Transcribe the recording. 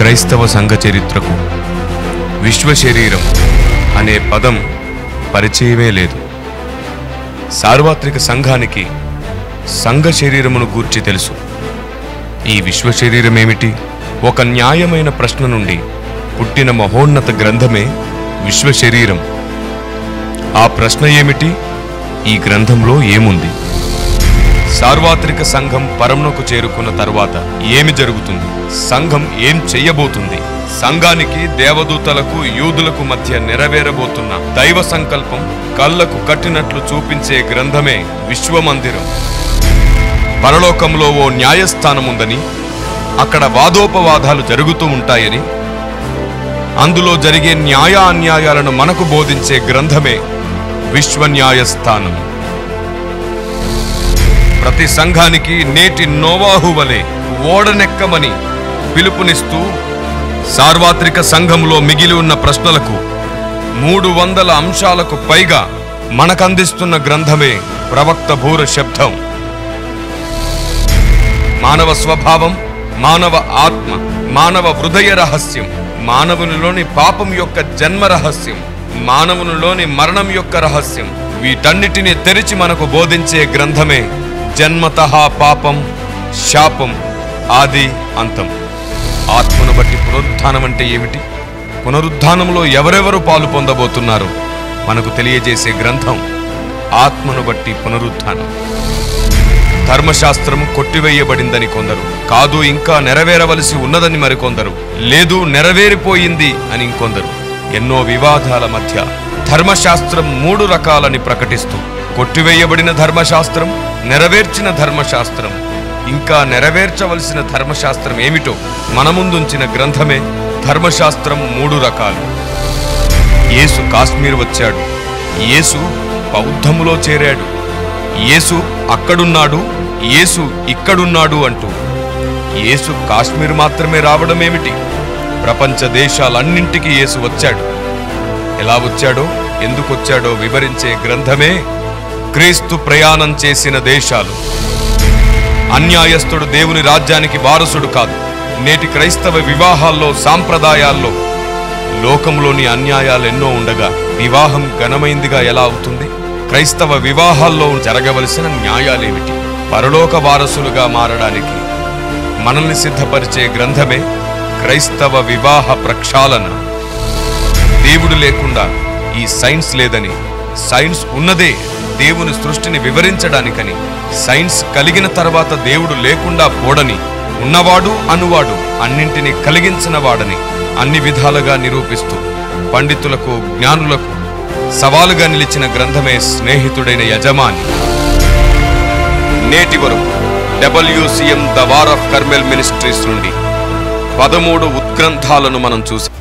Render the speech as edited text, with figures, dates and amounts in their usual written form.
క్రైస్తవ సంఘ చరిత్రకు విశ్వశరీరం అనే పదం పరిచయమే లేదు. సార్వత్రిక సంఘానికి సంఘ శరీరమును గూర్చి తెలుసు. ఈ విశ్వశరీరం ఏమిటి? ఒక న్యాయమైన ప్రశ్న నుండి పుట్టిన మహోన్నత గ్రంథమే విశ్వశరీరం. ఆ ప్రశ్న ఏమిటి? ఈ గ్రంథంలో ఏముంది? సార్వత్రిక సంఘం పరమునకు చేరుకున్న తరువాత ఏమి జరుగుతుంది? సంఘం ఏం చెయ్యబోతుంది? సంఘానికి, దేవదూతలకు, యూదులకు మధ్య నెరవేరబోతున్న దైవ సంకల్పం కళ్ళకు కట్టినట్లు చూపించే గ్రంథమే విశ్వమందిరం. పరలోకంలో ఓ న్యాయస్థానముందని, అక్కడ వాదోపవాదాలు జరుగుతూ ఉంటాయని, అందులో జరిగే న్యాయ అన్యాయాలను మనకు బోధించే గ్రంథమే విశ్వ న్యాయస్థానం. ప్రతి సంఘానికి నేటి నోవాహు వలె ఓడనెక్కమని పిలుపునిస్తూ సార్వత్రిక సంఘంలో మిగిలి ఉన్న ప్రశ్నలకు 300 అంశాలకు పైగా మనకందిస్తున్న గ్రంథమే ప్రవక్త బూర శబ్దం. మానవ స్వభావం, మానవ ఆత్మ, మానవ హృదయ రహస్యం, మానవునిలోని పాపం యొక్క జన్మ రహస్యం, మానవునిలోని మరణం యొక్క రహస్యం, వీటన్నిటిని తెరిచి మనకు బోధించే గ్రంథమే జన్మతః పాపం, శాపం, ఆది అంతం. ఆత్మను బట్టి పునరుద్ధానం అంటే ఏమిటి? పునరుద్ధానంలో ఎవరెవరు పాలు పొందబోతున్నారో మనకు తెలియజేసే గ్రంథం ఆత్మను బట్టి పునరుద్ధానం. ధర్మశాస్త్రము కొట్టివేయబడిందని కొందరు, కాదు ఇంకా నెరవేరవలసి ఉన్నదని మరికొందరు, లేదు నెరవేరిపోయింది అని ఇంకొందరు. ఎన్నో వివాదాల మధ్య ధర్మశాస్త్రం 3 రకాలని ప్రకటిస్తూ కొట్టివేయబడిన ధర్మశాస్త్రం, నెరవేర్చిన ధర్మశాస్త్రం, ఇంకా నెరవేర్చవలసిన ధర్మశాస్త్రం ఏమిటో మన ముందుంచిన గ్రంథమే ధర్మశాస్త్రం 3 రకాలు. యేసు కాశ్మీర్ వచ్చాడు, యేసు బౌద్ధములో చేరాడు, యేసు అక్కడున్నాడు, యేసు ఇక్కడున్నాడు అంటూ యేసు కాశ్మీర్ మాత్రమే రావడం ఏమిటి? ప్రపంచ దేశాలన్నింటికీ యేసు వచ్చాడు. ఎలా వచ్చాడో, ఎందుకు వచ్చాడో వివరించే గ్రంథమే క్రీస్తు ప్రయాణం చేసిన దేశాలు. అన్యాయస్తుడు దేవుని రాజ్యానికి వారసుడు కాదు. నేటి క్రైస్తవ వివాహాల్లో, సాంప్రదాయాల్లో లోకంలోని అన్యాయాలు ఎన్నో ఉండగా వివాహం ఘనమైందిగా ఎలా అవుతుంది? క్రైస్తవ వివాహాల్లో జరగవలసిన న్యాయాలేమిటి? పరలోక వారసులుగా మారడానికి మనల్ని సిద్ధపరిచే గ్రంథమే క్రైస్తవ వివాహ ప్రక్షాళన. దేవుడు లేకుండా ఈ సైన్స్ లేదని, సైన్స్ ఉన్నదే దేవుని సృష్టిని వివరించడానికని, సైన్స్ కలిగిన తర్వాత దేవుడు లేకుండా పోడని, ఉన్నవాడు అనువాడు అన్నింటినీ కలిగించిన వాడని అన్ని విధాలుగా నిరూపిస్తూ పండితులకు, జ్ఞానులకు సవాలుగా నిలిచిన గ్రంథమే స్నేహితుడైన యజమాని. నేటి వరకు WCM the war of Carmel ministries నుండి 13 ఉద్గ్రంథాలను మనం చూసాం.